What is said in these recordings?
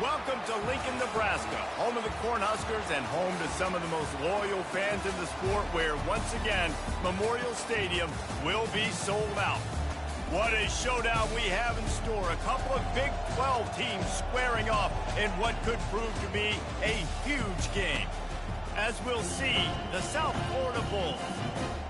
Welcome to Lincoln, Nebraska, home of the Cornhuskers and home to some of the most loyal fans in the sport where, once again, Memorial Stadium will be sold out. What a showdown we have in store. A couple of Big 12 teams squaring off in what could prove to be a huge game. As we'll see, the South Florida Bulls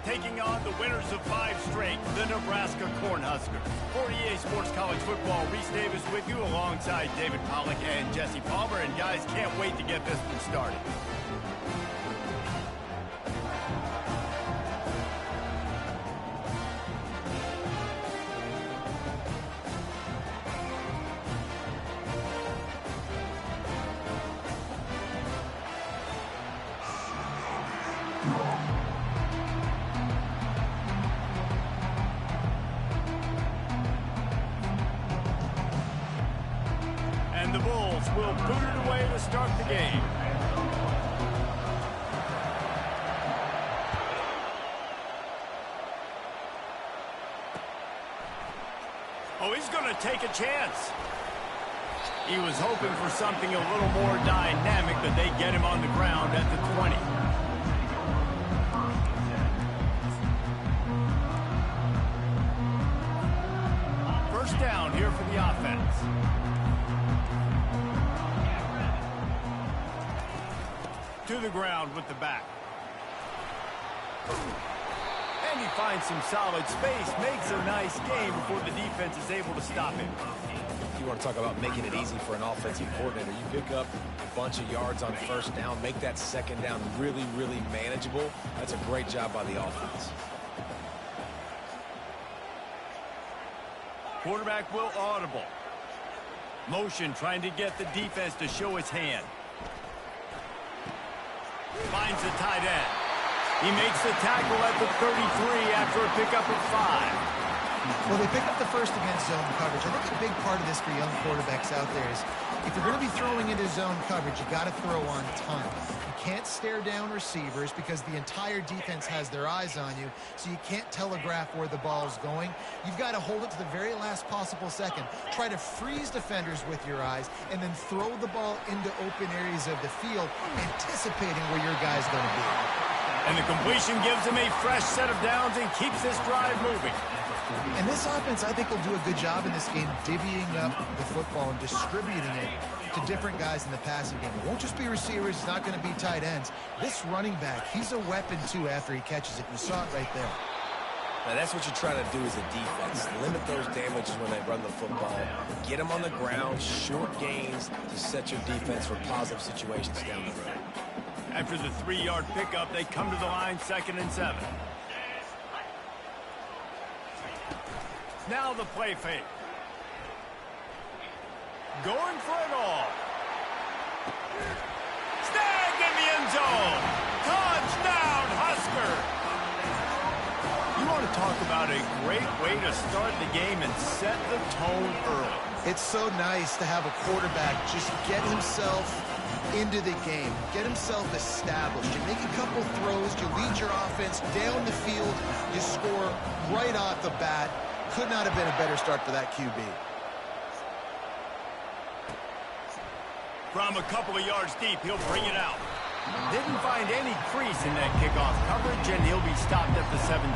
taking on the winners of 5 straight, the Nebraska Cornhuskers. For EA Sports College Football, Reese Davis with you alongside David Pollack and Jesse Palmer. And guys, can't wait to get this one started. And the Bulls will boot it away to start the game. Oh, he's going to take a chance. He was hoping for something a little more dynamic, but they get him on the ground at the 20. First down here for the offense. To the ground with the back. And he finds some solid space, makes a nice game before the defense is able to stop him. You want to talk about making it easy for an offensive coordinator. You pick up a bunch of yards on first down, make that second down really, really manageable. That's a great job by the offense. Quarterback will audible. Motion trying to get the defense to show his hand. Finds the tight end. He makes the tackle at the 33 after a pickup of 5. Well, they pick up the first against zone coverage. I think a big part of this for young quarterbacks out there is if you're going to be throwing into zone coverage, you got to throw on time. You can't stare down receivers because the entire defense has their eyes on you, so you can't telegraph where the ball is going. You've got to hold it to the very last possible second. Try to freeze defenders with your eyes, and then throw the ball into open areas of the field, anticipating where your guy's going to be. And the completion gives him a fresh set of downs and keeps this drive moving. And this offense, I think, will do a good job in this game divvying up the football and distributing it to different guys in the passing game. It won't just be receivers. It's not going to be tight ends. This running back, he's a weapon, too, after he catches it. You saw it right there. Now, that's what you try to do as a defense. Limit those damages when they run the football. Get them on the ground, short gains to set your defense for positive situations down the road. After the 3-yard pickup, they come to the line 2nd and 7. Now the play fake. Going for it all. Snagged in the end zone. Touchdown, Husker. You want to talk about a great way to start the game and set the tone early. It's so nice to have a quarterback just get himself into the game, get himself established. You make a couple throws, you lead your offense down the field, you score right off the bat. Could not have been a better start for that QB. From a couple of yards deep, he'll bring it out. Didn't find any crease in that kickoff coverage, and he'll be stopped at the 17.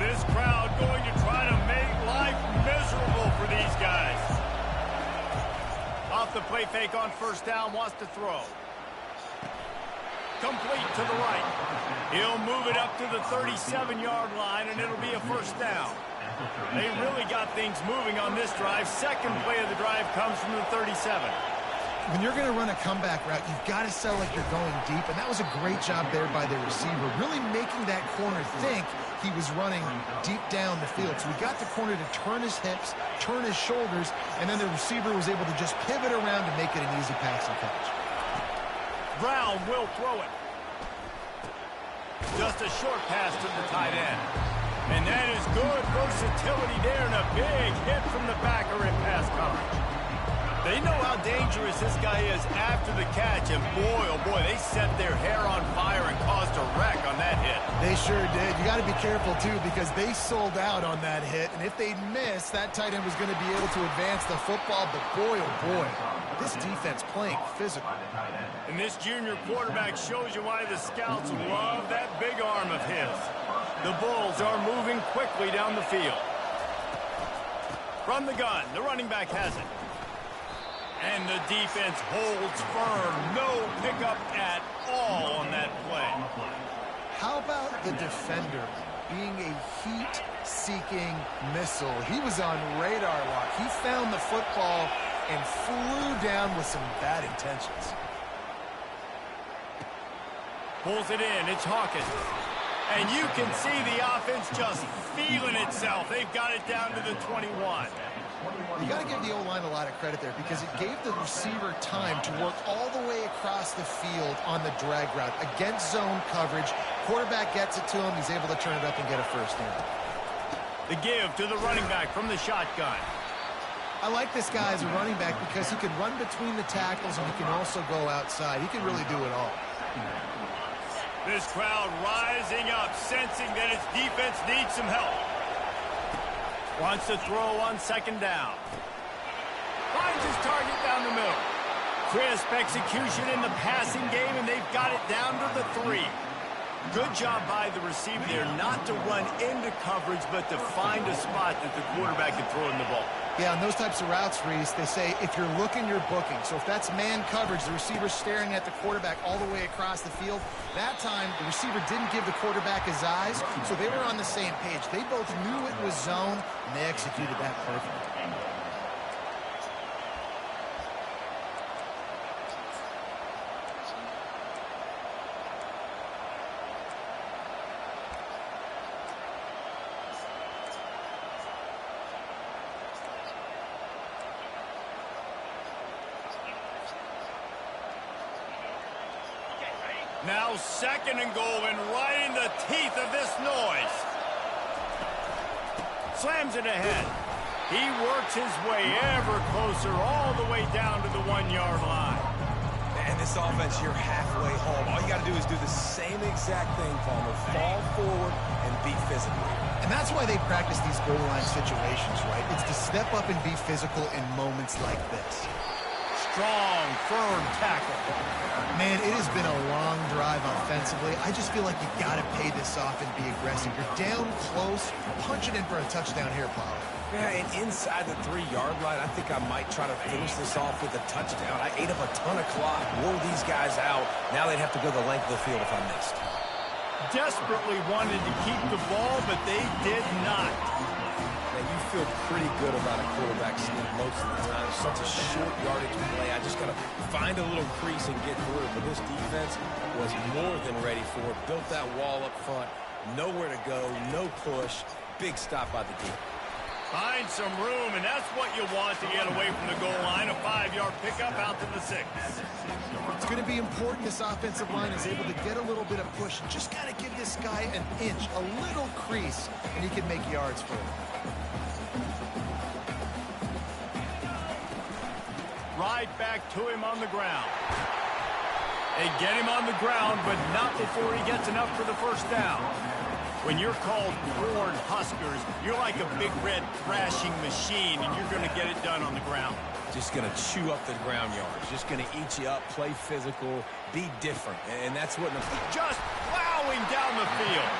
This crowd going to try to make life miserable for these guys. Off the play fake on first down, wants to throw. Complete to the right. He'll move it up to the 37-yard line, and it'll be a first down. They really got things moving on this drive. Second play of the drive comes from the 37. When you're going to run a comeback route, you've got to sell like you're going deep, and that was a great job there by the receiver, really making that corner think he was running deep down the field. So we got the corner to turn his hips, turn his shoulders, and then the receiver was able to just pivot around to make it an easy pass and catch. Brown will throw it. Just a short pass to the tight end. And that is good versatility there, and a big hit from the backer in pass coverage. They know how dangerous this guy is after the catch, and boy, oh boy, they set their hair on fire and caused a wreck on that hit. They sure did. You got to be careful, too, because they sold out on that hit. And if they'd missed, that tight end was going to be able to advance the football. But boy, oh boy, this defense playing physical. And this junior quarterback shows you why the scouts love that big arm of his. The Bulls are moving quickly down the field. From the gun, the running back has it. And the defense holds firm. No pickup at all on that play. How about the defender being a heat-seeking missile? He was on radar lock. He found the football and flew down with some bad intentions. Pulls it in. It's Hawkins. And you can see the offense just feeling itself. They've got it down to the 21. You got to give the O-line a lot of credit there because it gave the receiver time to work all the way across the field on the drag route against zone coverage. Quarterback gets it to him. He's able to turn it up and get a first down. The give to the running back from the shotgun. I like this guy as a running back because he can run between the tackles and he can also go outside. He can really do it all. This crowd rising up, sensing that its defense needs some help. Wants to throw on second down. Finds his target down the middle. Crisp execution in the passing game, and they've got it down to the 3. Good job by the receiver there not to run into coverage, but to find a spot that the quarterback can throw in the ball. Yeah, on those types of routes, Reese, they say if you're looking, you're booking. So if that's man coverage, the receiver's staring at the quarterback all the way across the field. That time, the receiver didn't give the quarterback his eyes, so they were on the same page. They both knew it was zone, and they executed that perfectly. Now second and goal, and right in the teeth of this noise. Slams it ahead. He works his way ever closer all the way down to the 1-yard line. And this offense, you're halfway home. All you got to do is do the same exact thing, Palmer. Fall forward and be physical. And that's why they practice these goal line situations, right? It's to step up and be physical in moments like this. Strong, firm tackle. Man, it has been a long drive offensively. I just feel like you got to pay this off and be aggressive. You're down close. Punch it in for a touchdown here, Paul. Yeah, and inside the 3-yard line, I think I might try to finish this off with a touchdown. I ate up a ton of clock, wore these guys out. Now they'd have to go the length of the field if I missed. Desperately wanted to keep the ball, but they did not. Now, you feel pretty good about a quarterback sneak most of the time. It's such a short yardage play. I just got to find a little crease and get through it. But this defense was more than ready for it. Built that wall up front. Nowhere to go. No push. Big stop by the deep. Find some room, and that's what you want to get away from the goal line. A 5-yard pickup out to the 6. It's going to be important this offensive line is able to get a little bit of push. Just got to give this guy an inch, a little crease, and he can make yards for it. Right back to him on the ground. They get him on the ground, but not before he gets enough for the first down. When you're called corn huskers, you're like a big red thrashing machine, and you're going to get it done on the ground. Just going to chew up the ground yards. Just going to eat you up, play physical, be different. And that's what... Just plowing down the field.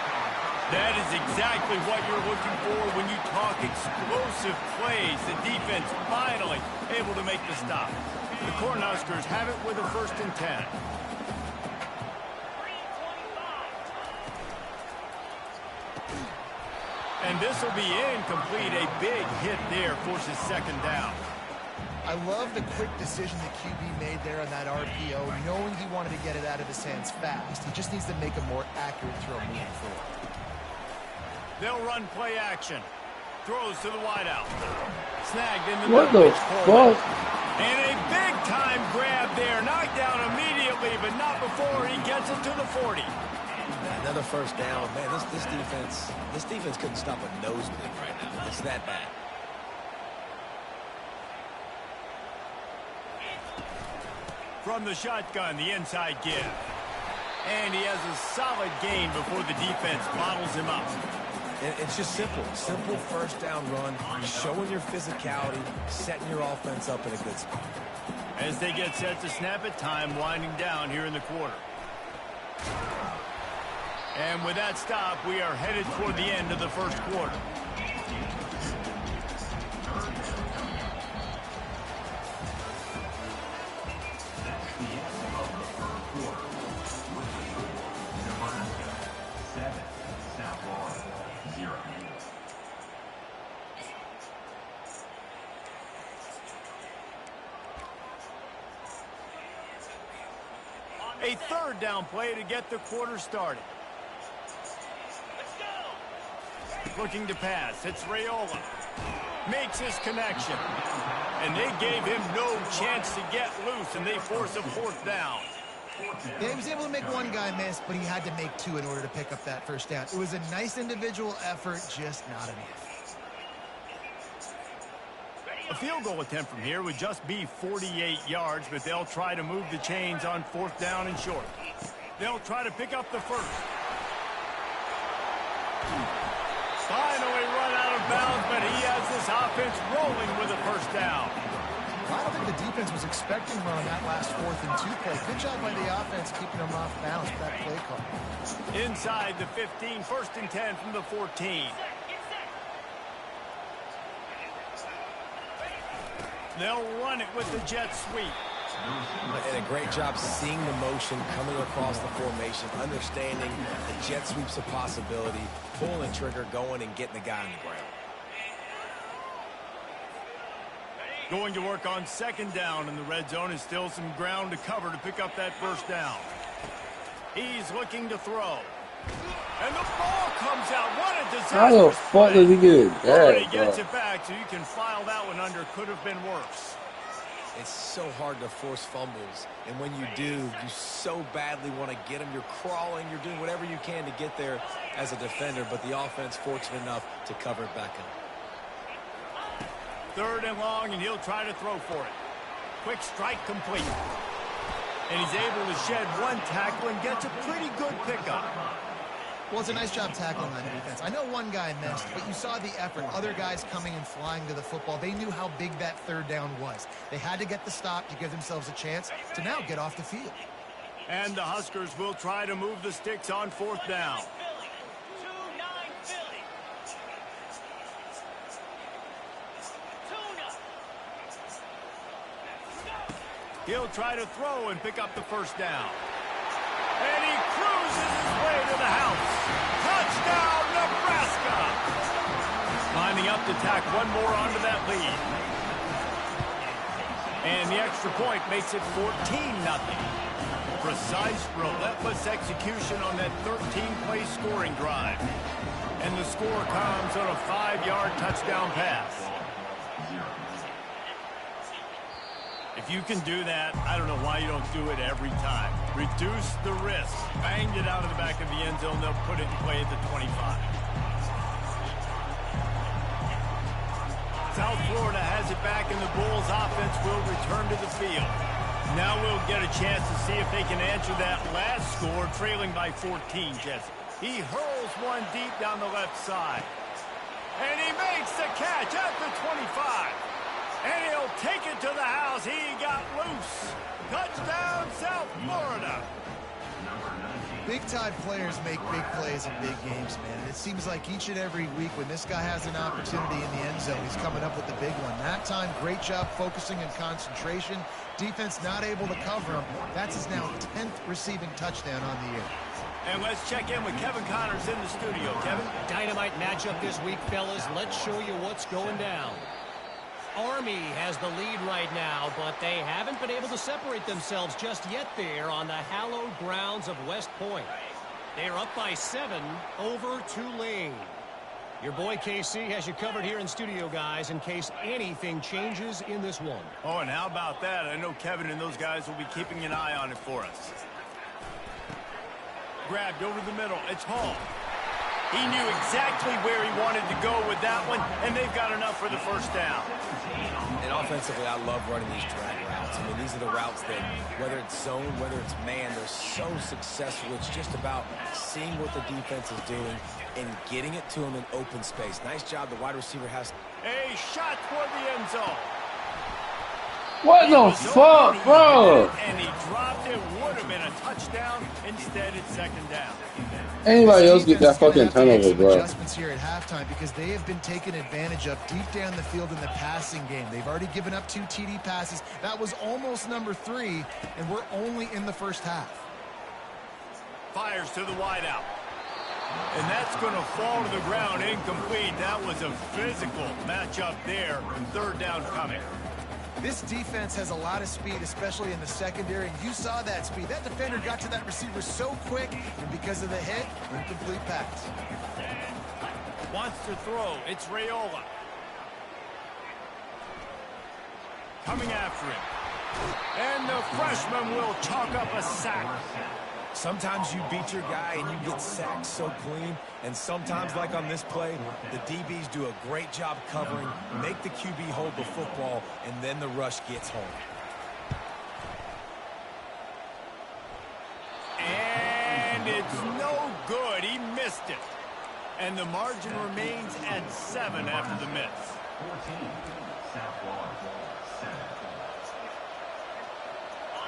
That is exactly what you're looking for when you talk explosive plays. The defense finally able to make the stop. The Cornhuskers have it with a 1st and 10. And this will be incomplete. A big hit there forces 2nd down. I love the quick decision the QB made there on that RPO, knowing he wanted to get it out of his hands fast. He just needs to make a more accurate throw moving forward. They'll run play action. Throws to the wideout. Snagged in the What middle. the fuck? And a big-time grab there. Knocked down immediately, but not before he gets it to the 40. Another first down. Man, this defense couldn't stop a nosebleed right now. It's that bad. From the shotgun, the inside give. And he has a solid gain before the defense bottles him up. It's just simple first down run, showing your physicality, setting your offense up in a good spot. As they get set to snap it, time winding down here in the quarter. And with that stop, we are headed toward the end of the first quarter. A third down play to get the quarter started. Looking to pass. It's Raiola. Makes his connection. And they gave him no chance to get loose, and they force a fourth down. Yeah, he was able to make one guy miss, but he had to make two in order to pick up that first down. It was a nice individual effort, just not enough. A field goal attempt from here would just be 48 yards, but they'll try to move the chains on fourth down and short. They'll try to pick up the first. Finally run out of bounds, but he has this offense rolling with a first down. I don't think the defense was expecting him on that last 4th and 2 play. Good job by the offense keeping him off balance with that play call. Inside the 15, 1st and 10 from the 14. They'll run it with the jet sweep. And a great job seeing the motion coming across the formation, understanding the jet sweep's a possibility, pulling the trigger, going and getting the guy on the ground. Going to work on second down, and the red zone is still some ground to cover to pick up that first down. He's looking to throw. And the ball comes out. What a disaster. How the fuck did he get it? But he gets it back, so you can file that one under. Could have been worse. It's so hard to force fumbles, and when you do, you so badly want to get them. You're crawling, you're doing whatever you can to get there as a defender, but the offense fortunate enough to cover it back up. 3rd and long, and he'll try to throw for it. Quick strike complete. And he's able to shed one tackle and gets a pretty good pickup. Well, it's a nice job tackling on defense. I know one guy missed, but you saw the effort. Other guys coming and flying to the football. They knew how big that 3rd down was. They had to get the stop to give themselves a chance to now get off the field. And the Huskers will try to move the sticks on 4th down. He'll try to throw and pick up the first down. And he cruises his way to the house. Touchdown, Nebraska! Lining up to tack one more onto that lead. And the extra point makes it 14-0. Precise, relentless execution on that 13-play scoring drive. And the score comes on a 5-yard touchdown pass. If you can do that, I don't know why you don't do it every time. Reduce the risk. Banged it out of the back of the end zone. They'll put it in play at the 25. South Florida has it back, and the Bulls offense will return to the field. Now we'll get a chance to see if they can answer that last score, trailing by 14, Jesse. He hurls one deep down the left side. And he makes the catch at the 25. And he'll take it to the house. He got loose. Touchdown, South Florida. Big-time players make big plays in big games, man. And it seems like each and every week when this guy has an opportunity in the end zone, he's coming up with the big one. That time, great job focusing and concentration. Defense not able to cover him. That's his now 10th receiving touchdown on the year. And let's check in with Kevin Connors in the studio. Kevin? Dynamite matchup this week, fellas. Let's show you what's going down. Army has the lead right now, but they haven't been able to separate themselves just yet there on the hallowed grounds of West Point. They're up by 7 over Tulane. Your boy KC has you covered here in studio, guys, in case anything changes in this one. Oh, and how about that? I know Kevin and those guys will be keeping an eye on it for us. Grabbed over the middle. It's Hall. He knew exactly where he wanted to go with that one, and they've got enough for the first down. And offensively, I love running these drag routes. I mean, these are the routes that, whether it's zone, whether it's man, they're so successful. It's just about seeing what the defense is doing and getting it to them in open space. Nice job. The wide receiver has a shot toward the end zone. What the fuck, bro? And he dropped it. Would have been a touchdown. Instead, it's second down. Anybody else get that fucking turnover, bro? Adjustments here at halftime because they have been taken advantage of deep down the field in the passing game. They've already given up 2 TD passes. That was almost number 3, and we're only in the first half. Fires to the wideout. And that's going to fall to the ground incomplete. That was a physical matchup there. Third down coming. This defense has a lot of speed, especially in the secondary, and you saw that speed. That defender got to that receiver so quick, and because of the hit, incomplete pass. Wants to throw. It's Raiola. Coming after him. And the freshman will chalk up a sack. Sometimes you beat your guy and you get sacked so clean, and sometimes, like on this play, the DBs do a great job covering, make the QB hold the football, and then the rush gets home. And it's no good. He missed it. And the margin remains at 7 after the miss. 14,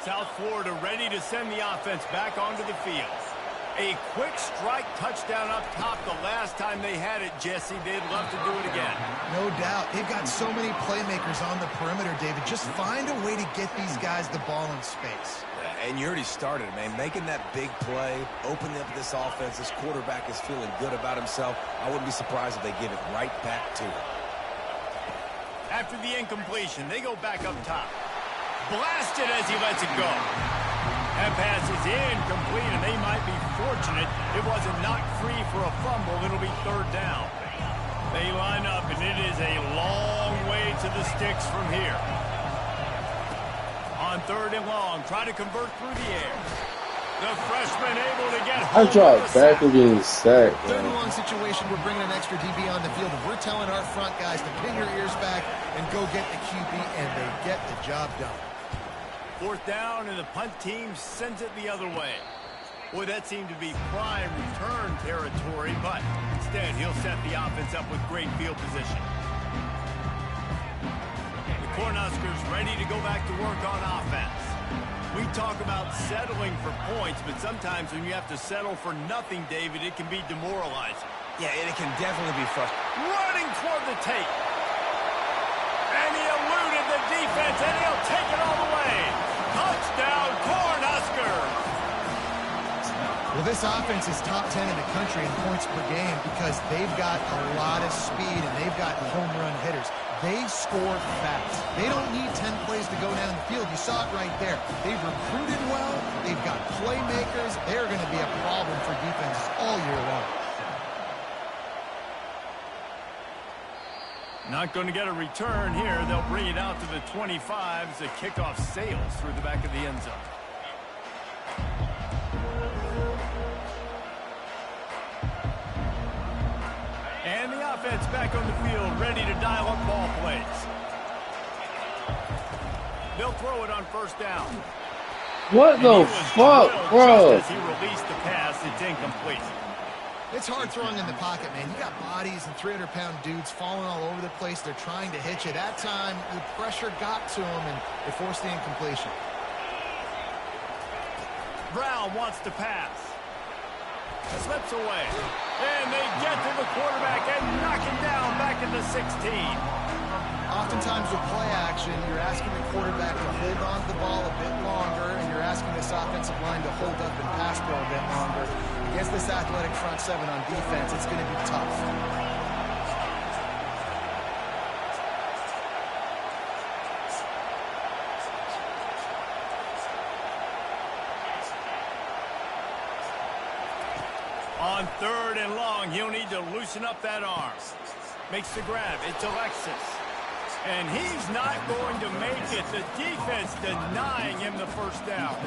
South Florida ready to send the offense back onto the field. A quick strike touchdown up top the last time they had it, Jesse. They'd love to do it again. No doubt. They've got so many playmakers on the perimeter, David. Just find a way to get these guys the ball in space. And you already started, man. Making that big play, opening up this offense. This quarterback is feeling good about himself. I wouldn't be surprised if they give it right back to him. After the incompletion, they go back up top. Blasted as he lets it go. That pass is incomplete, and they might be fortunate it wasn't knocked free for a fumble. It'll be third down. They line up, and it is a long way to the sticks from here. On third and long, try to convert through the air. The freshman able to get home. I dropped back and getting sacked. Third and long situation, we're bringing an extra DB on the field, and we're telling our front guys to pin your ears back and go get the QB, and they get the job done. Fourth down, and the punt team sends it the other way. Boy, that seemed to be prime return territory, but instead he'll set the offense up with great field position. The Cornhuskers ready to go back to work on offense. We talk about settling for points, but sometimes when you have to settle for nothing, David, it can be demoralizing. Yeah, and it can definitely be frustrating. Running toward the tape. And he eluded the defense, and he'll take it all the way. Touchdown, Cornhuskers! Well, this offense is top 10 in the country in points per game because they've got a lot of speed and they've got home run hitters. They score fast. They don't need 10 plays to go down the field. You saw it right there. They've recruited well. They've got playmakers. They're going to be a problem for defenses all year long. Not going to get a return here. They'll bring it out to the 25 as the kickoff sails through the back of the end zone. And the offense back on the field, ready to dial up ball plays. They'll throw it on first down. What the fuck, bro? Just as he released the pass, it's incomplete. It's hard throwing in the pocket, man. You got bodies and 300-pound dudes falling all over the place. They're trying to hit you. That time, the pressure got to them, and it forced the incompletion. Brown wants to pass. Slips away. And they get to the quarterback and knock him down back at the 16. Oftentimes with play action, you're asking the quarterback to hold on to the ball a bit longer, and you're asking this offensive line to hold up and pass pro a bit longer. Against this athletic front seven on defense, it's going to be tough. On third and long, he'll need to loosen up that arm. Makes the grab. It's Alexis. And he's not going to make it. The defense denying him the first down.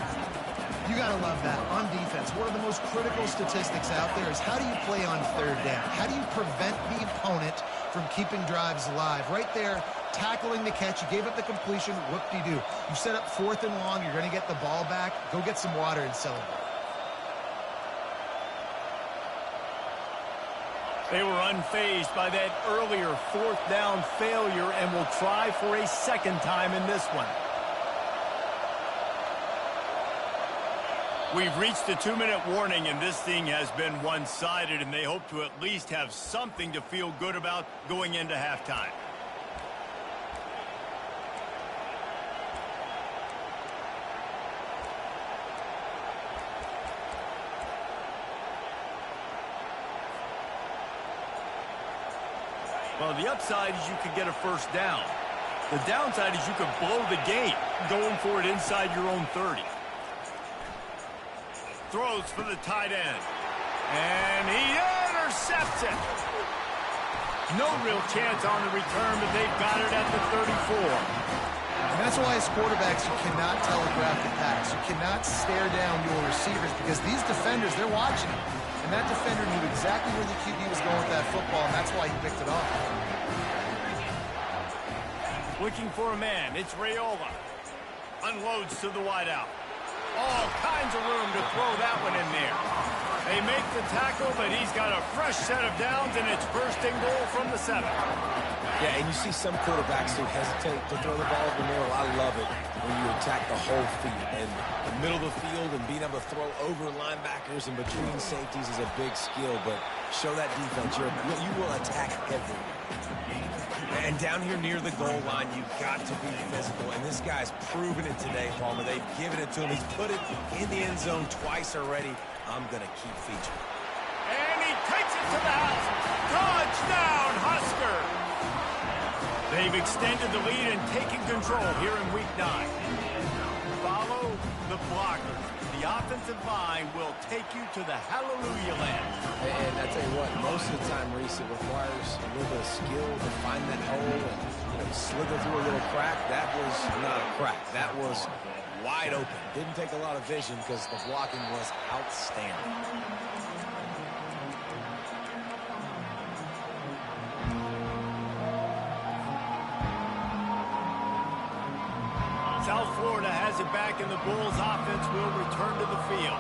You got to love that. On defense, one of the most critical statistics out there is how do you play on third down? How do you prevent the opponent from keeping drives alive? Right there, tackling the catch. You gave up the completion. Whoop-de-doo. You set up 4th and long. You're going to get the ball back. Go get some water and celebrate. They were unfazed by that earlier 4th down failure and will try for a second time in this one. We've reached the 2-minute warning, and this thing has been one-sided, and they hope to at least have something to feel good about going into halftime. Well, the upside is you could get a first down. The downside is you could blow the game going for it inside your own 30. Throws for the tight end. And he intercepts it. No real chance on the return, but they've got it at the 34. And that's why as quarterbacks, you cannot telegraph the pass. You cannot stare down your receivers because these defenders, they're watching them. And that defender knew exactly where the QB was going with that football, and that's why he picked it off. Looking for a man. It's Raiola. Unloads to the wideout. All kinds of room to throw that one in there. They make the tackle, but he's got a fresh set of downs, and it's first and goal from the 7. Yeah, and you see some quarterbacks who hesitate to throw the ball over the middle. I love it when you attack the whole field. And the middle of the field and being able to throw over linebackers and between safeties is a big skill, but show that defense. You will attack everywhere. And down here near the goal line, you've got to be physical. And this guy's proven it today, Palmer. They've given it to him. He's put it in the end zone twice already. I'm going to keep featuring. And he takes it to the house. Touchdown, Husker! They've extended the lead and taken control here in Week 9. Follow the blockers. The offensive line will take you to the hallelujah land. And I tell you what, most of the time, Reese, it requires a little bit of skill to find that hole and slither through a little crack. That was not a crack. That was wide open. Didn't take a lot of vision because the blocking was outstanding. South Florida has it back, and the Bulls offense will return to the field.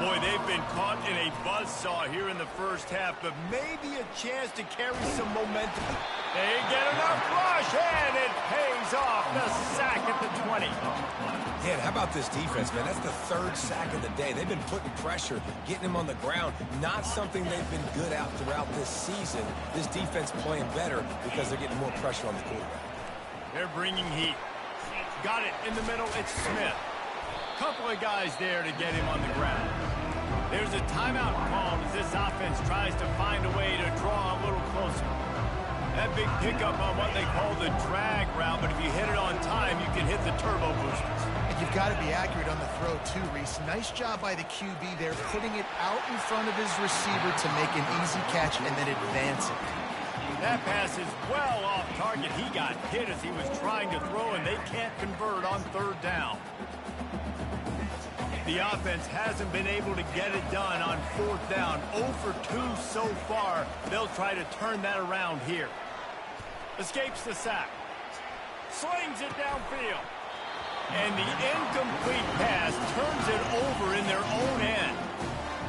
Boy, they've been caught in a buzzsaw here in the first half, but maybe a chance to carry some momentum. They get enough rush, and it pays off. The sack at the 20. Yeah, and how about this defense, man? That's the 3rd sack of the day. They've been putting pressure, getting him on the ground. Not something they've been good at throughout this season. This defense playing better because they're getting more pressure on the quarterback. They're bringing heat. Got it in the middle. It's Smith. Couple of guys there to get him on the ground. There's a timeout called as this offense tries to find a way to draw a little closer. That big pickup on what they call the drag route, but if you hit it on time, you can hit the turbo boosters. And you've got to be accurate on the throw, too, Reese. Nice job by the QB there, putting it out in front of his receiver to make an easy catch and then advance it. That pass is well off target. He got hit as he was trying to throw, and they can't convert on 3rd down. The offense hasn't been able to get it done on 4th down. 0 for 2 so far. They'll try to turn that around here. Escapes the sack. Slings it downfield. And the incomplete pass turns it over in their own end.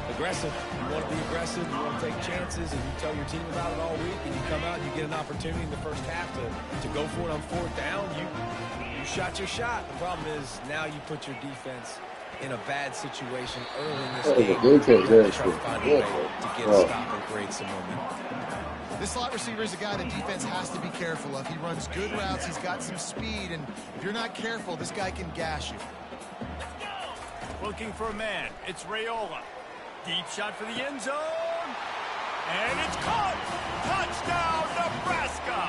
Aggressive. You want to be aggressive. You want to take chances, and you tell your team about it all week, and you come out and you get an opportunity in the first half to go for it on 4th down. You shot your shot. The problem is now you put your defense in a bad situation early in this game. You try to find a way to get a stop and create some momentum. This slot receiver is a guy the defense has to be careful of. He runs good routes. He's got some speed, and if you're not careful, this guy can gash you. Looking for a man. It's Raiola. Deep shot for the end zone. And it's caught. Touchdown, Nebraska.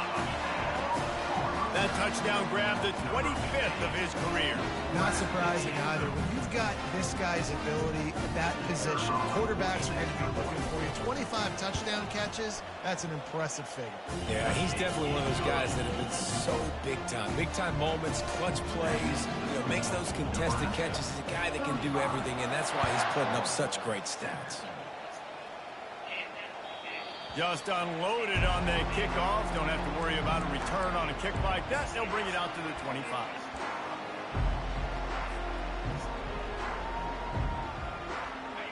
That touchdown grabbed the 25th of his career. Not surprising either. When you've got this guy's ability at that position, quarterbacks are going to be looking for you. 25 touchdown catches, that's an impressive figure. Yeah, he's definitely one of those guys that have been so big time. Big time moments, clutch plays, makes those contested catches. He's a guy that can do everything, and that's why he's putting up such great stats. Just unloaded on that kickoff. Don't have to worry about a return on a kick like that. They'll bring it out to the 25.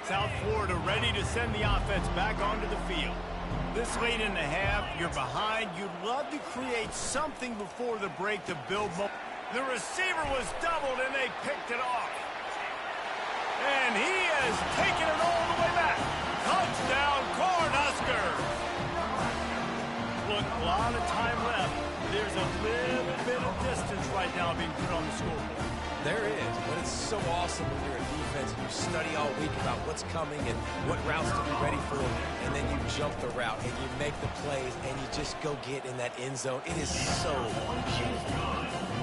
South Florida ready to send the offense back onto the field. This late in the half, you're behind. You'd love to create something before the break to build momentum. The receiver was doubled, and they picked it off. And he has taken it all the way back. Touchdown, Cornhuskers! Look, a lot of time left. There's a little bit of distance right now being put on the scoreboard. There is, but it's so awesome when you're a defense and you study all week about what's coming and what routes to be ready for, and then you jump the route and you make the plays and you just go get in that end zone. It is so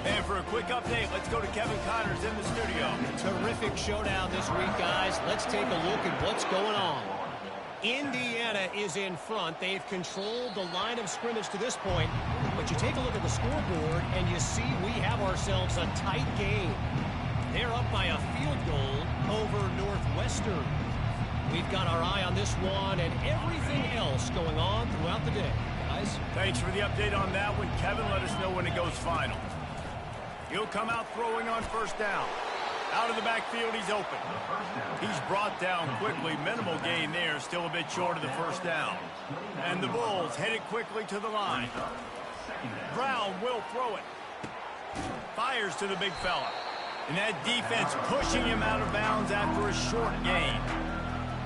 And for a quick update, let's go to Kevin Connors in the studio. Terrific showdown this week, guys. Let's take a look at what's going on. Indiana is in front. They've controlled the line of scrimmage to this point. But you take a look at the scoreboard, and you see we have ourselves a tight game. They're up by a field goal over Northwestern. We've got our eye on this one and everything else going on throughout the day. Guys? Thanks for the update on that one. Kevin, let us know when it goes final. He'll come out throwing on first down. Out of the backfield, he's open. He's brought down quickly. Minimal gain there, still a bit short of the first down. And the Bulls headed quickly to the line. Brown will throw it. Fires to the big fella. And that defense pushing him out of bounds after a short gain.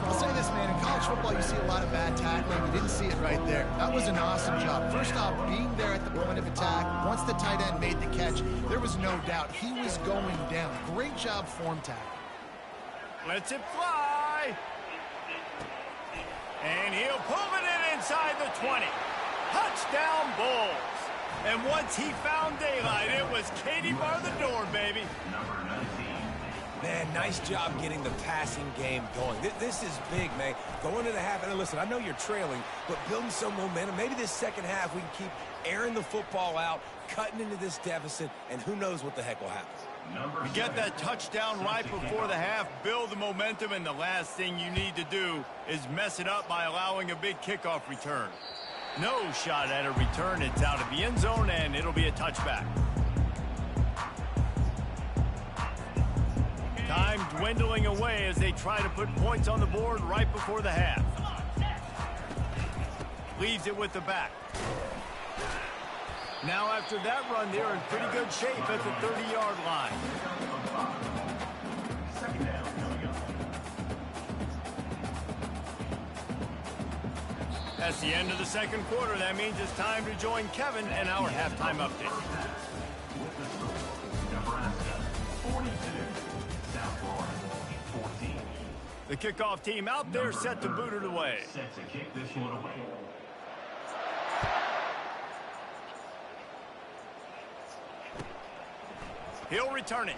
I'll say this, man. In college football, you see a lot of bad tackling. You didn't see it right there. That was an awesome job. First off, being there at the point of attack. Once the tight end made the catch, there was no doubt he was going down. Great job form tackle. Lets it fly. And he'll pull it in inside the 20. Touchdown, Bulls. And once he found daylight, it was Katie bar the door, baby. Man, nice job getting the passing game going. This is big, man. Going to the half, and listen, I know you're trailing, but building some momentum. Maybe this second half we can keep airing the football out, cutting into this deficit, and who knows what the heck will happen. You get that touchdown right before the half, build the momentum, and the last thing you need to do is mess it up by allowing a big kickoff return. No shot at a return. It's out of the end zone, and it'll be a touchback. Time dwindling away as they try to put points on the board right before the half. Leaves it with the back. Now after that run, they're in pretty good shape at the 30-yard line. That's the end of the second quarter. That means it's time to join Kevin and our halftime update. Nebraska, 42. South Florida, 14. The kickoff team out there set to boot it away. Set to kick this one away. He'll return it.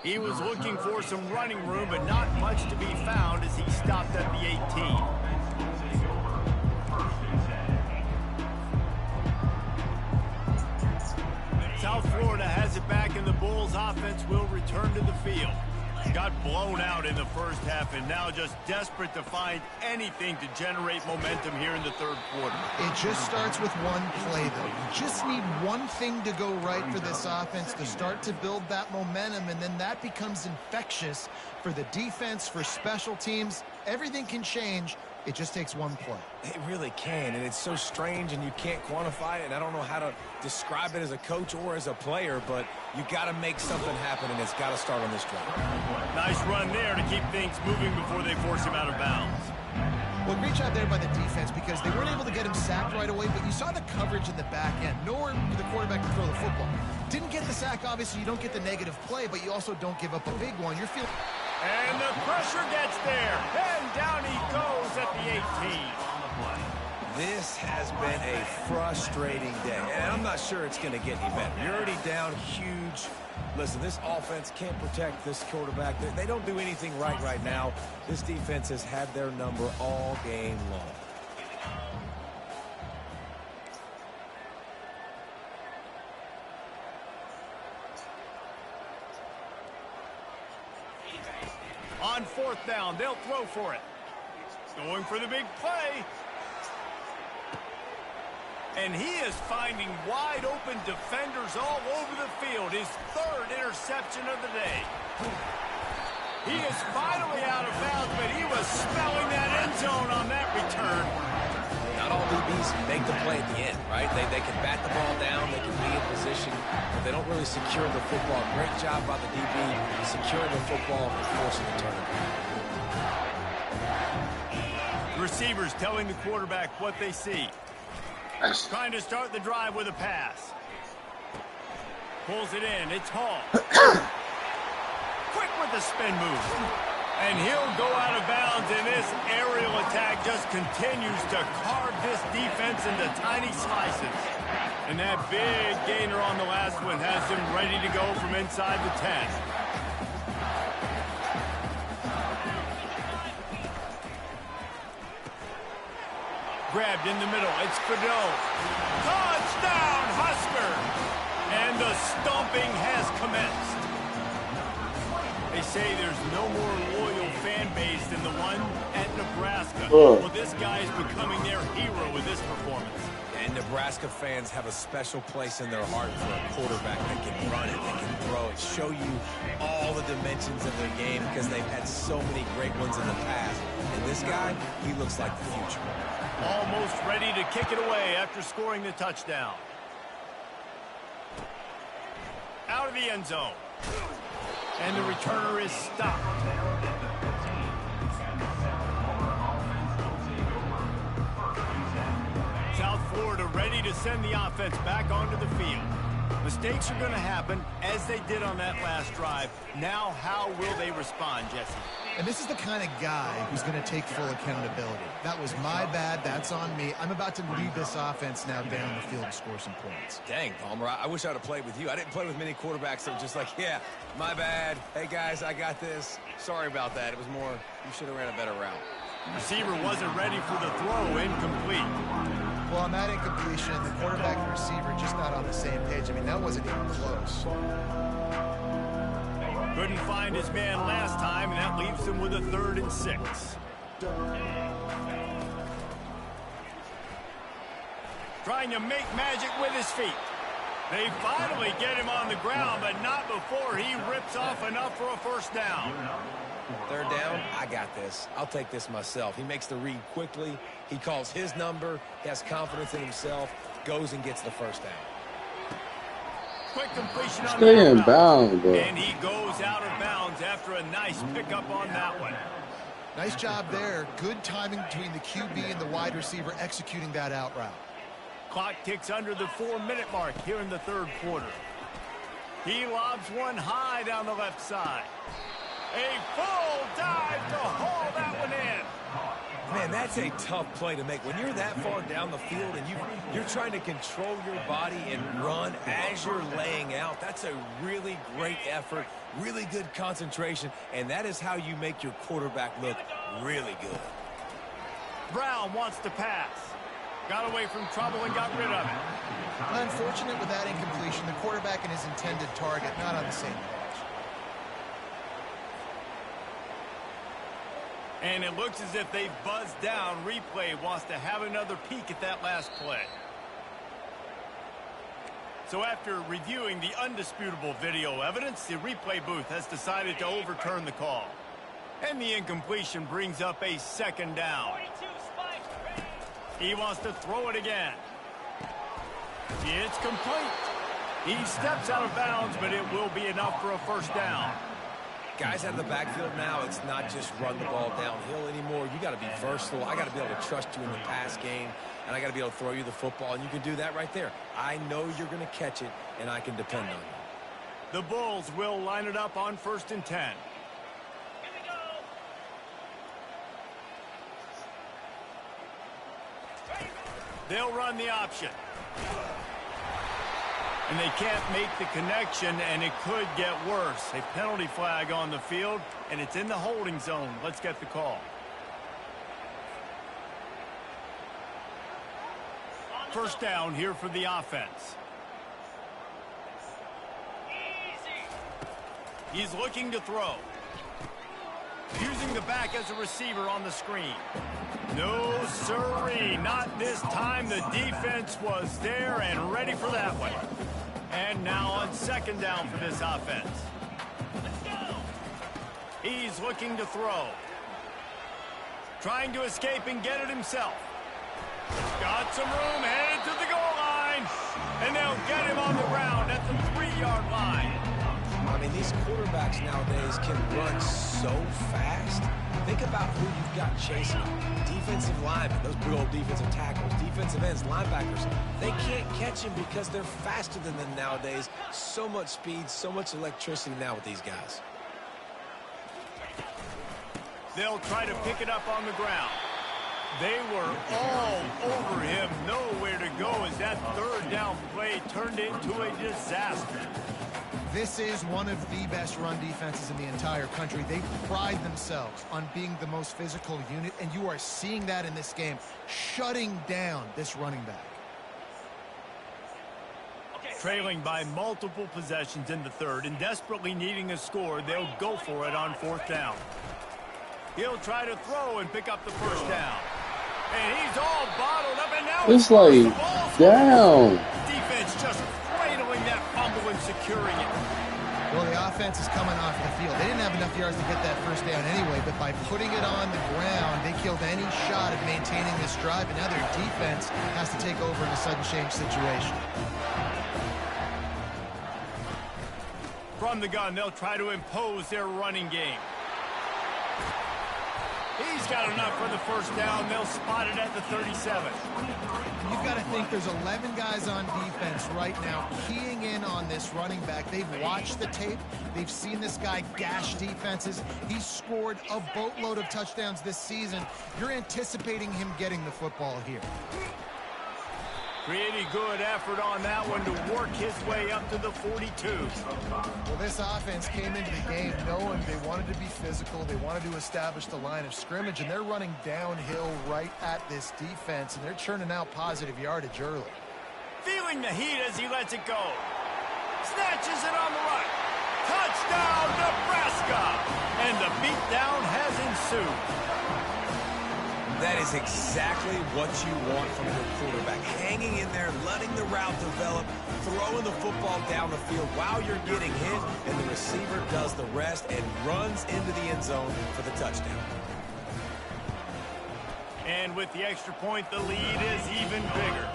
He was looking for some running room, but not much to be found as he stopped at the 18. South Florida has it back, and the Bulls offense will return to the field. Got blown out in the first half, and now just desperate to find anything to generate momentum here in the third quarter. It just starts with one play, though. You just need one thing to go right for this offense to start to build that momentum, and then that becomes infectious for the defense, for special teams. Everything can change. It just takes one play. It really can, and it's so strange, and you can't quantify it, and I don't know how to describe it as a coach or as a player, but you got to make something happen, and it's got to start on this drive. Nice run there to keep things moving before they force him out of bounds. Well, great job there by the defense because they weren't able to get him sacked right away, but you saw the coverage in the back end. Nowhere for the quarterback to throw the football. Didn't get the sack, obviously. You don't get the negative play, but you also don't give up a big one. You're feeling... And the pressure gets there. And down he goes at the 18. This has been a frustrating day, and I'm not sure it's going to get any better. You're already down huge. Listen, this offense can't protect this quarterback. They don't do anything right now. This defense has had their number all game long. On fourth down, they'll throw for it. Going for the big play. And he is finding wide open defenders all over the field. His third interception of the day. He is finally out of bounds, but he was smelling that end zone on that return. Not all DBs make the play at the end, right? They can bat the ball down, they can be in position, but they don't really secure the football. Great job by the DB securing the football and forcing the turnover. Receivers telling the quarterback what they see. Trying to start the drive with a pass. Pulls it in. It's Hall. Quick with the spin move. And he'll go out of bounds, and this aerial attack just continues to carve this defense into tiny slices. And that big gainer on the last one has him ready to go from inside the 10. Grabbed in the middle. It's Fidel. Touchdown, Husker! And the stomping has commenced. They say there's no more loyal fan base than the one at Nebraska. Well, this guy is becoming their hero with this performance. And Nebraska fans have a special place in their heart for a quarterback that can run it, that can throw it, show you all the dimensions of their game because they've had so many great ones in the past. And this guy, he looks like the future. Almost ready to kick it away after scoring the touchdown. Out of the end zone. And the returner is stopped. South Florida ready to send the offense back onto the field. Mistakes are going to happen, as they did on that last drive. Now, how will they respond, Jesse? And this is the kind of guy who's going to take full accountability. That was my bad. That's on me. I'm about to lead this offense now down the field and score some points. Dang, Palmer, I wish I would have played with you. I didn't play with many quarterbacks that were just like, yeah, my bad. Hey, guys, I got this. Sorry about that. It was more, you should have ran a better route. Receiver wasn't ready for the throw. Incomplete. Well, on that incompletion, the quarterback and receiver just not on the same page. I mean, that wasn't even close. Couldn't find his man last time, and that leaves him with a 3rd and 6. Trying to make magic with his feet. They finally get him on the ground, but not before he rips off enough for a first down. 3rd down, I got this. I'll take this myself. He makes the read quickly. He calls his number. He has confidence in himself. Goes and gets the first down. Quick completion on Stay in bounds, bro. And he goes out of bounds after a nice pickup on that one. Nice job there. Good timing between the QB and the wide receiver executing that out route. Clock ticks under the 4-minute mark here in the 3rd quarter. He lobs one high down the left side. A full dive to haul that one in. Man, that's a tough play to make. When you're that far down the field and you're trying to control your body and run as you're laying out, that's a really great effort, really good concentration, and that is how you make your quarterback look really good. Brown wants to pass. Got away from trouble and got rid of it. Unfortunate with that incompletion, the quarterback and his intended target not on the same page. And it looks as if they've buzzed down. Replay wants to have another peek at that last play. So after reviewing the undisputable video evidence, the replay booth has decided to overturn the call. And the incompletion brings up a 2nd down. He wants to throw it again. It's complete. He steps out of bounds, but it will be enough for a first down. Guys out of the backfield now, it's not just run the ball downhill anymore. You got to be versatile. I got to be able to trust you in the pass game, and I got to be able to throw you the football, and you can do that right there. I know you're going to catch it, and I can depend on you. The Bulls will line it up on 1st and 10. They'll run the option. And they can't make the connection, and it could get worse. A penalty flag on the field, and it's in the holding zone. Let's get the call. First down here for the offense. He's looking to throw. Using the back as a receiver on the screen. No, sirree. Not this time. The defense was there and ready for that one. And now on second down for this offense. He's looking to throw. Trying to escape and get it himself. Got some room, headed to the goal line. And they'll get him on the ground at the 3-yard line. I mean, these quarterbacks nowadays can run so fast. Think about who you've got chasing them. Defensive linemen, those big old defensive tackles, defensive ends, linebackers. They can't catch him because they're faster than them nowadays. So much speed, so much electricity now with these guys. They'll try to pick it up on the ground. They were all over him. Nowhere to go as that third down play turned into a disaster. This is one of the best run defenses in the entire country. They pride themselves on being the most physical unit, and you are seeing that in this game, shutting down this running back. Trailing by multiple possessions in the third and desperately needing a score, they'll go for it on fourth down. He'll try to throw and pick up the first down. And he's all bottled up, and now It's like, down. Defense just cradling that fumble and securing it. Well, the offense is coming off the field. They didn't have enough yards to get that first down anyway, but by putting it on the ground, they killed any shot at maintaining this drive, and now their defense has to take over in a sudden change situation. From the gun, they'll try to impose their running game. He's got enough for the first down. They'll spot it at the 37. You've got to think there's 11 guys on defense right now keying in on this running back. They've watched the tape. They've seen this guy gash defenses. He's scored a boatload of touchdowns this season. You're anticipating him getting the football here. Pretty good effort on that one to work his way up to the 42. Well, this offense came into the game knowing they wanted to be physical. They wanted to establish the line of scrimmage, and they're running downhill right at this defense, and they're churning out positive yardage early. Feeling the heat as he lets it go. Snatches it on the right. Touchdown, Nebraska! And the beatdown has ensued. That is exactly what you want from your quarterback. Hanging in there, letting the route develop, throwing the football down the field while you're getting hit, and the receiver does the rest and runs into the end zone for the touchdown. And with the extra point, the lead is even bigger.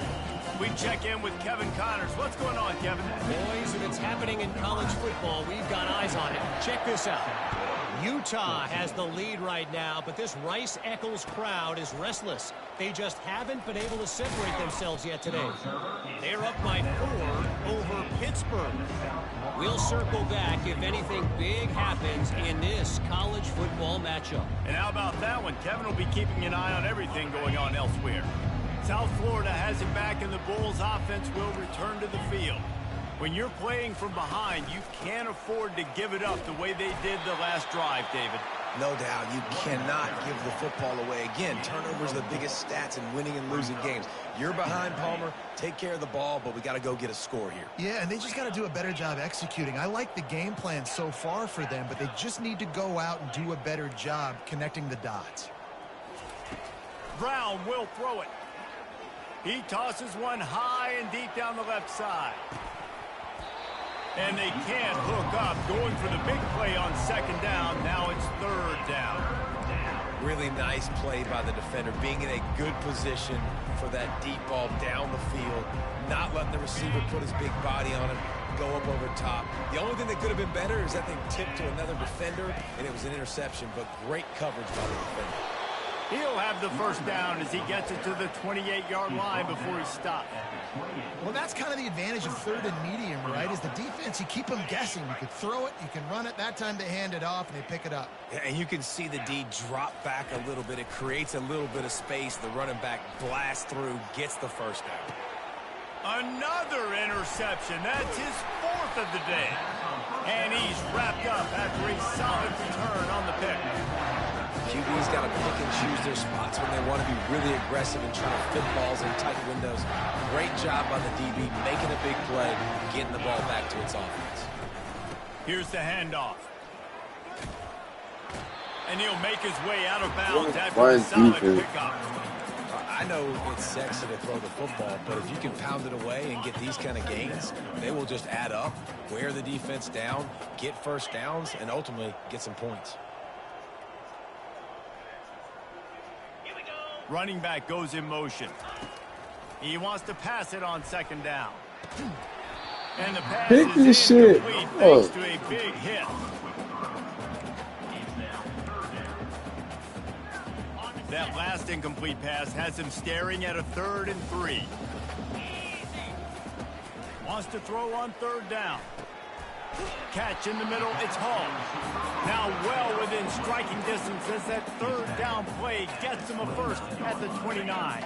We check in with Kevin Connors. What's going on, Kevin? Boys, if it's happening in college football, we've got eyes on it. Check this out. Utah has the lead right now, but this Rice-Eccles crowd is restless. They just haven't been able to separate themselves yet today. They're up by 4 over Pittsburgh. We'll circle back if anything big happens in this college football matchup. And how about that one? Kevin will be keeping an eye on everything going on elsewhere. South Florida has it back, and the Bulls' offense will return to the field. When you're playing from behind, you can't afford to give it up the way they did the last drive, David. No doubt, you cannot give the football away. Again, turnovers are the biggest stats in winning and losing games. You're behind, Palmer. Take care of the ball, but we got to go get a score here. Yeah, and they just got to do a better job executing. I like the game plan so far for them, but they just need to go out and do a better job connecting the dots. Brown will throw it. He tosses one high and deep down the left side. And they can't hook up, going for the big play on second down. Now it's third down. Really nice play by the defender, being in a good position for that deep ball down the field, not letting the receiver put his big body on him, go up over top. The only thing that could have been better is that they tipped to another defender, and it was an interception, but great coverage by the defender. He'll have the first down as he gets it to the 28-yard line before he stops. Well, that's kind of the advantage of third and medium, right? Is the defense, you keep them guessing. You could throw it, you can run it. That time they hand it off, and they pick it up. And you can see the D drop back a little bit. It creates a little bit of space. The running back blasts through, gets the first down. Another interception. That's his 4th of the day. And he's wrapped up after a solid return on the pick. QB's got to pick and choose their spots when they want to be really aggressive and try to fit balls in tight windows. Great job by the DB making a big play, getting the ball back to its offense. Here's the handoff. And he'll make his way out of bounds after Why a is solid defense? pickup. I know it's sexy to throw the football, but if you can pound it away and get these kind of gains, they will just add up, wear the defense down, get first downs, and ultimately get some points. Running back goes in motion. He wants to pass it on second down. And the pass Pick is this shit incomplete up. thanks to a big hit. That last incomplete pass has him staring at a 3rd and 3. Wants to throw on 3rd down. Catch in the middle, it's home. Now well within striking distance as that 3rd down play gets him a first at the 29.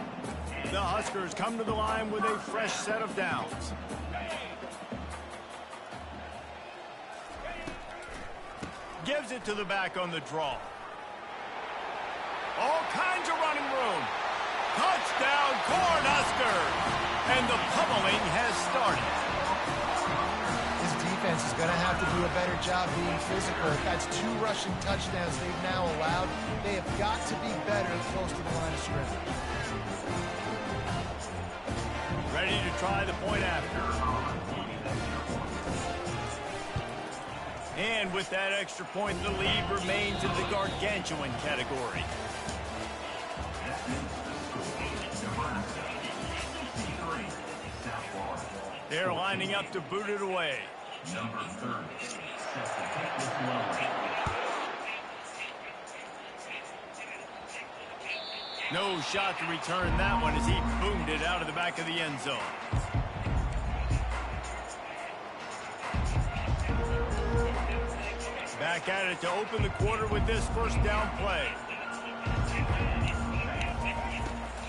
The Huskers come to the line with a fresh set of downs. Gives it to the back on the draw. All kinds of running room. Touchdown, Cornhuskers! And the pummeling has started. This defense is going to have to do a better job being physical. That's 2 rushing touchdowns they've now allowed. They have got to be better close to the line of scrimmage. Ready to try the point after. And with that extra point, the lead remains in the gargantuan category. They're lining up to boot it away. Number 30. Set to take this one away. No shot to return that one as he boomed it out of the back of the end zone. Back at it to open the quarter with this first down play.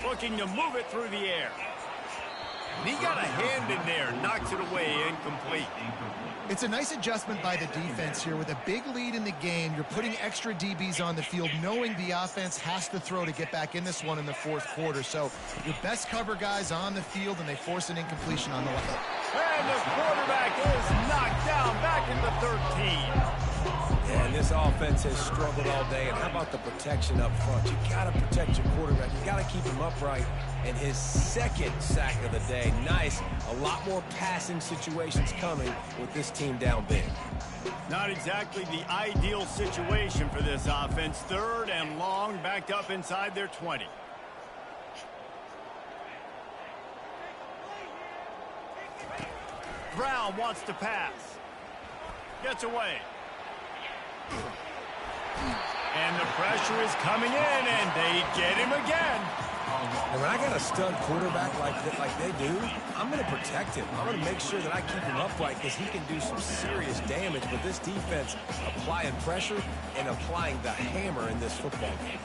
Looking to move it through the air. And he got a hand in there, knocks it away, incomplete. It's a nice adjustment by the defense here. With a big lead in the game, you're putting extra DBs on the field, knowing the offense has to throw to get back in this one in the 4th quarter. So your best cover guys on the field, and they force an incompletion on the left. And the quarterback is knocked down back in the 13. Yeah, and this offense has struggled all day. And how about the protection up front? You got to protect your quarterback. You got to keep him upright. And his 2nd sack of the day. Nice. A lot more passing situations coming with this team down big. Not exactly the ideal situation for this offense. 3rd and long, backed up inside their 20. Brown wants to pass. Gets away. And the pressure is coming in, and they get him again. And when I got a stud quarterback like they do, I'm going to protect him. I'm going to make sure that I keep him upright because he can do some serious damage. But this defense applying pressure and applying the hammer in this football game.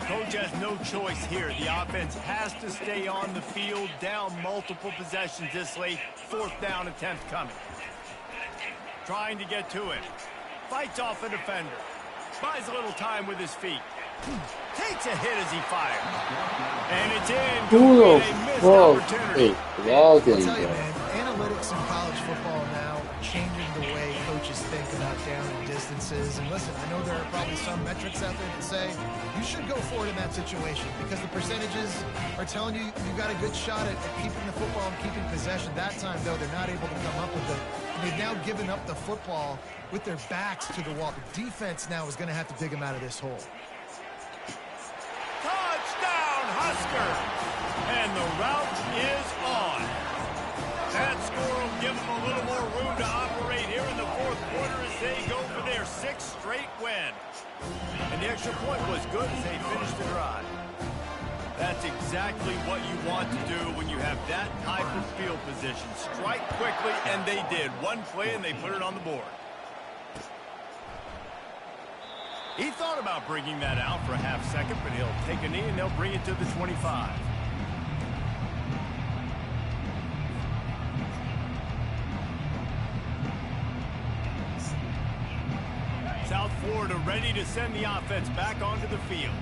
Coach has no choice here. The offense has to stay on the field, down multiple possessions this late. 4th down attempt coming. Trying to get to it. Fights off a defender. Buys a little time with his feet. Takes a hit as he fires. And it's in. Who the A missed fuck opportunity. is logging I'll tell you, that? man, analytics in college football now are changing the way coaches think about down and distances. And listen, I know there are probably some metrics out there that say you should go for it in that situation because the percentages are telling you you've got a good shot at keeping the football and keeping possession. That time, though, they're not able to come up with it. And they've now given up the football with their backs to the wall. The defense now is going to have to dig them out of this hole. Touchdown, Huskers! And the route is on. That score will give them a little more room to operate here in the 4th quarter as they go for their 6th straight win. And the extra point was good as they finished the drive. That's exactly what you want to do when you have that type of field position. Strike quickly, and they did. One play, and they put it on the board. He thought about bringing that out for a half second, but he'll take a knee and they'll bring it to the 25. South Florida ready to send the offense back onto the field.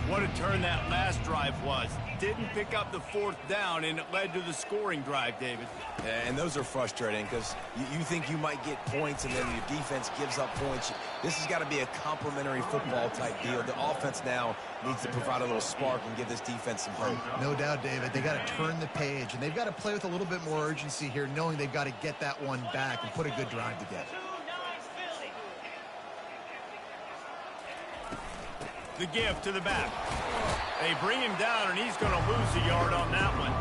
What a turn that last drive was. Didn't pick up the 4th down, and it led to the scoring drive, David. Yeah, and those are frustrating because you think you might get points and then your defense gives up points. This has got to be a complementary football type deal. The offense now needs to provide a little spark and give this defense some hope. No doubt, David. They got to turn the page, and they've got to play with a little bit more urgency here, knowing they've got to get that one back and put a good drive together. The give to the back. They bring him down, and he's going to lose a yard on that one.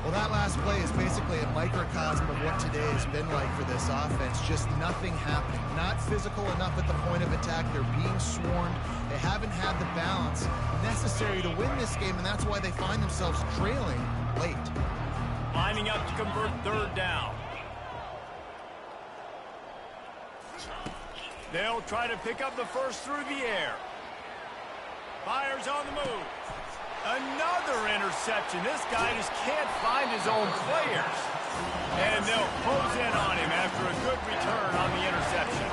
Well, that last play is basically a microcosm of what today has been like for this offense. Just nothing happening. Not physical enough at the point of attack. They're being swarmed. They haven't had the balance necessary to win this game, and that's why they find themselves trailing late. Lining up to convert 3rd down. They'll try to pick up the first through the air. Fires on the move. Another interception. This guy just can't find his own players. And they'll close in on him after a good return on the interception.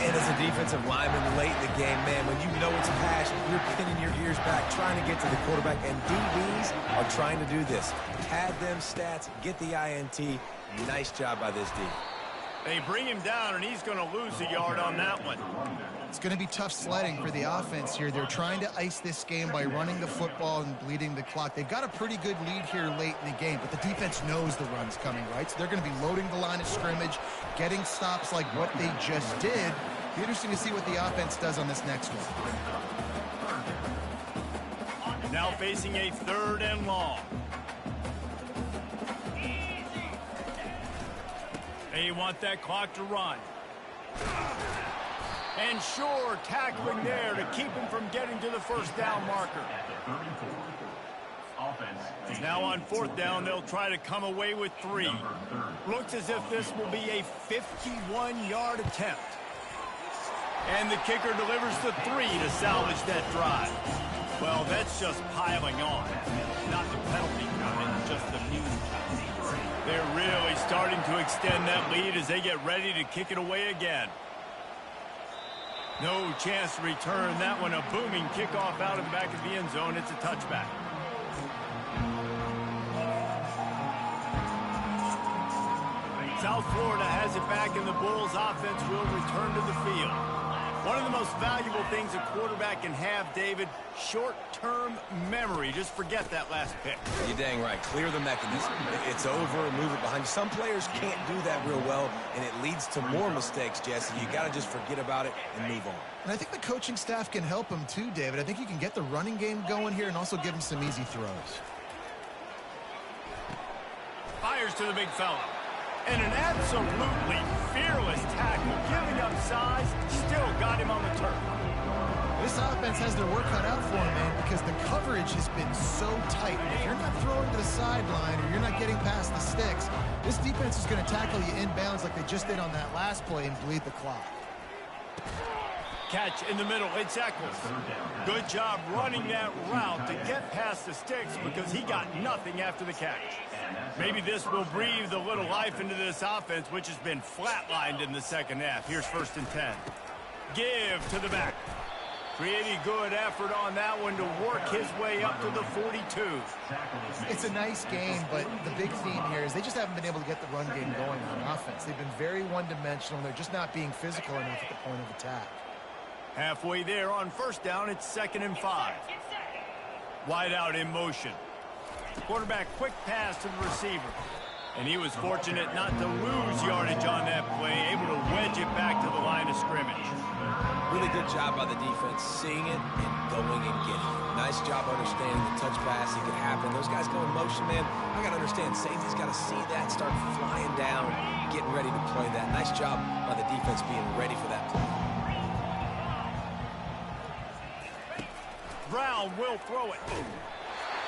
And as a defensive lineman late in the game, man, when you know it's pass, you're pinning your ears back, trying to get to the quarterback. And DBs are trying to do this. Pad them stats, get the INT. Nice job by this D. They bring him down, and he's going to lose a yard on that one. It's going to be tough sledding for the offense here. They're trying to ice this game by running the football and bleeding the clock. They've got a pretty good lead here late in the game, but the defense knows the run's coming, right? So they're going to be loading the line of scrimmage, getting stops like what they just did. It'll be interesting to see what the offense does on this next one. Now facing a 3rd and long. They want that clock to run. And sure, tackling there to keep him from getting to the 1st down marker. Now on 4th down, they'll try to come away with 3. Looks as if this will be a 51-yard attempt. And the kicker delivers the 3 to salvage that drive. Well, that's just piling on. Not the penalty count, just the music count. They're really starting to extend that lead as they get ready to kick it away again. No chance to return that one. A booming kickoff out of the back of the end zone. It's a touchback. South Florida has it back, and the Bulls offense will return to the field. One of the most valuable things a quarterback can have, David, short-term memory. Just forget that last pick. You're dang right. Clear the mechanism. It's over, move it behind you. Some players can't do that real well, and it leads to more mistakes, Jesse. You got to just forget about it and move on. And I think the coaching staff can help him too, David. I think you can get the running game going here and also give him some easy throws. Fires to the big fella. And an absolutely fearless tackle, giving up size, still got him on the turf. This offense has their work cut out for him, man, because the coverage has been so tight. If you're not throwing to the sideline or you're not getting past the sticks, this defense is going to tackle you inbounds like they just did on that last play and bleed the clock. Catch in the middle. It's Eccles. Good job running that route to get past the sticks because he got nothing after the catch. Maybe this will breathe a little life into this offense, which has been flatlined in the 2nd half. Here's 1st and 10. Give to the back. Pretty good effort on that one to work his way up to the 42. It's a nice game, but the big theme here is they just haven't been able to get the run game going on offense. They've been very one-dimensional. They're just not being physical enough at the point of attack. Halfway there on 1st down, it's 2nd and 5. Wide out in motion. Quarterback quick pass to the receiver. And he was fortunate not to lose yardage on that play, able to wedge it back to the line of scrimmage. Really good job by the defense, seeing it and going and getting it. Nice job understanding the touch pass that could happen. Those guys go in motion, man. I got to understand, safety's got to see that, start flying down, getting ready to play that. Nice job by the defense being ready for that play. Brown will throw it.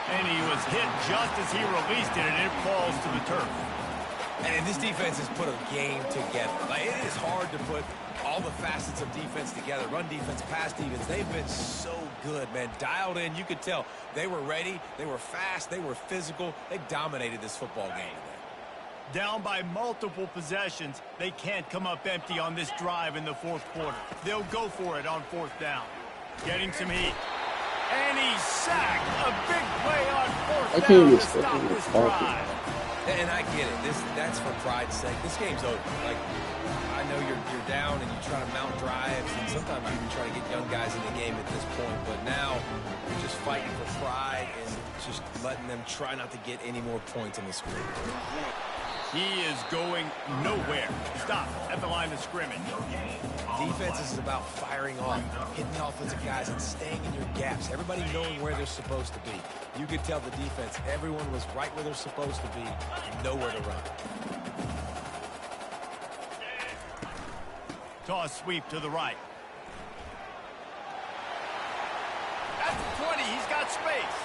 And he was hit just as he released it, and it falls to the turf. And this defense has put a game together. Like, it is hard to put all the facets of defense together. Run defense, pass defense. They've been so good, man. Dialed in. You could tell they were ready. They were fast. They were physical. They dominated this football game today. Down by multiple possessions, they can't come up empty on this drive in the 4th quarter. They'll go for it on 4th down. Getting some heat. I down can't to get stop stuck in this the parking. drive. And I get it. That's for pride's sake. This game's over. Like, I know you're down and you try to mount drives, and sometimes you even try to get young guys in the game at this point. But now you're just fighting for pride and just letting them try not to get any more points in the score. He is going nowhere. Stop at the line of scrimmage. Defense is about firing off, hitting the offensive guys, and staying in your gaps. Everybody knowing where they're supposed to be. You could tell the defense, everyone was right where they're supposed to be, nowhere to run. Toss sweep to the right. At the 20, he's got space.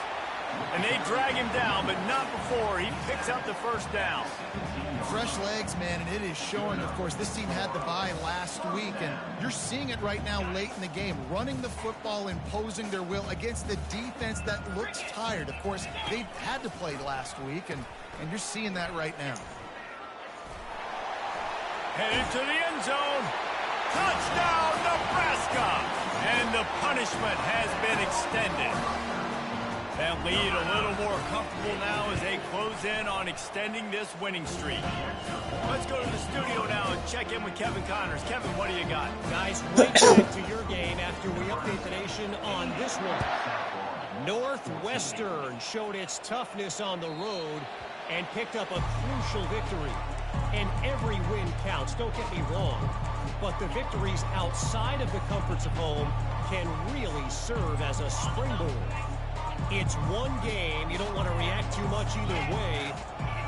And they drag him down, but not before he picks up the first down. Fresh legs, man, and it is showing. Of course, this team had the bye last week, and you're seeing it right now late in the game, running the football, imposing their will against the defense that looks tired. Of course, they had to play last week, and you're seeing that right now. Headed to the end zone. Touchdown, Nebraska! And the punishment has been extended. That lead a little more comfortable now as they close in on extending this winning streak. Let's go to the studio now and check in with Kevin Connors. Kevin, what do you got? Guys, right back to your game after we update the nation on this one. Northwestern showed its toughness on the road and picked up a crucial victory. And every win counts, don't get me wrong. But the victories outside of the comforts of home can really serve as a springboard. It's one game. You don't want to react too much either way.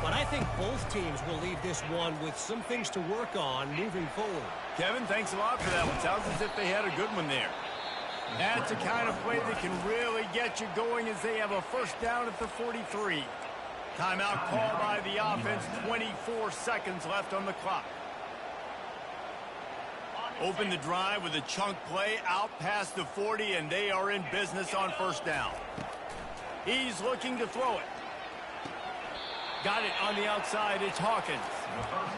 But I think both teams will leave this one with some things to work on moving forward. Kevin, thanks a lot for that one. Sounds as if they had a good one there. That's the kind of play that can really get you going as they have a first down at the 43. Timeout called by the offense. 24 seconds left on the clock. Open the drive with a chunk play out past the 40, and they are in business on first down. He's looking to throw it. Got it on the outside. It's Hawkins.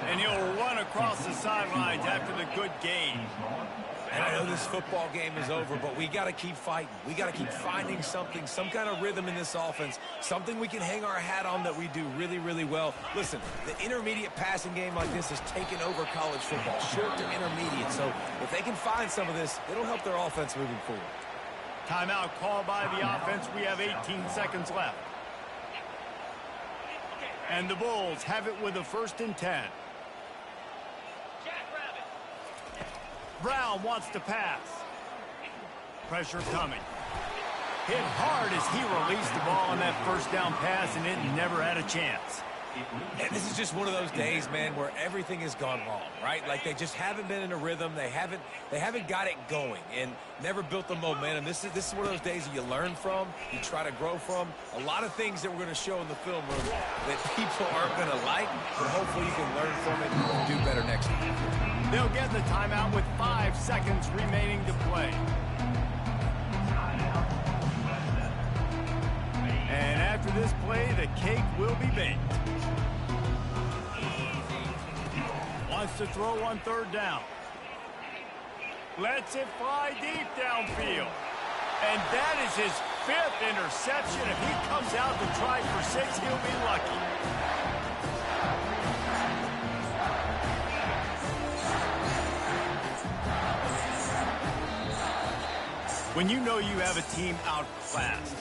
And he'll run across the sidelines after the good gain. And I know this football game is over, but we got to keep fighting. We got to keep finding something, some kind of rhythm in this offense, something we can hang our hat on that we do really, really well. Listen, the intermediate passing game like this has taken over college football, short to intermediate. So if they can find some of this, it'll help their offense moving forward. Timeout called by the offense. We have 18 seconds left. And the Bulls have it with a 1st and 10. Brown wants to pass. Pressure coming. Hit hard as he released the ball on that first down pass, and it never had a chance. And this is just one of those days, man, where everything has gone wrong, right? Like they just haven't been in a rhythm. They haven't got it going and never built the momentum. This is one of those days that you learn from, you try to grow from. A lot of things that we're going to show in the film room that people aren't going to like, but hopefully you can learn from it and do better next time. They'll get the timeout with 5 seconds remaining to play. And after this play, the cake will be baked. Wants to throw on 3rd down. Lets it fly deep downfield. And that is his 5th interception. If he comes out to try for 6, he'll be lucky. When you know you have a team outclassed,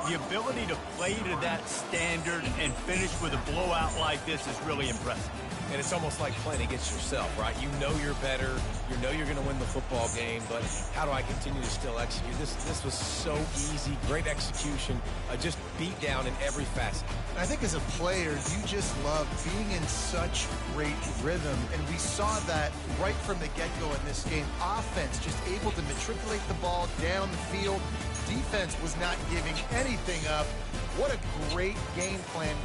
the ability to play to that standard and finish with a blowout like this is really impressive. And it's almost like playing against yourself, right? You know you're better. You know you're going to win the football game, but how do I continue to still execute? This was so easy. Great execution. Just beat down in every facet. I think as a player, you just love being in such great rhythm, and we saw that right from the get-go in this game. Offense just able to matriculate the ball down the field. Defense was not giving anything up. What a great game plan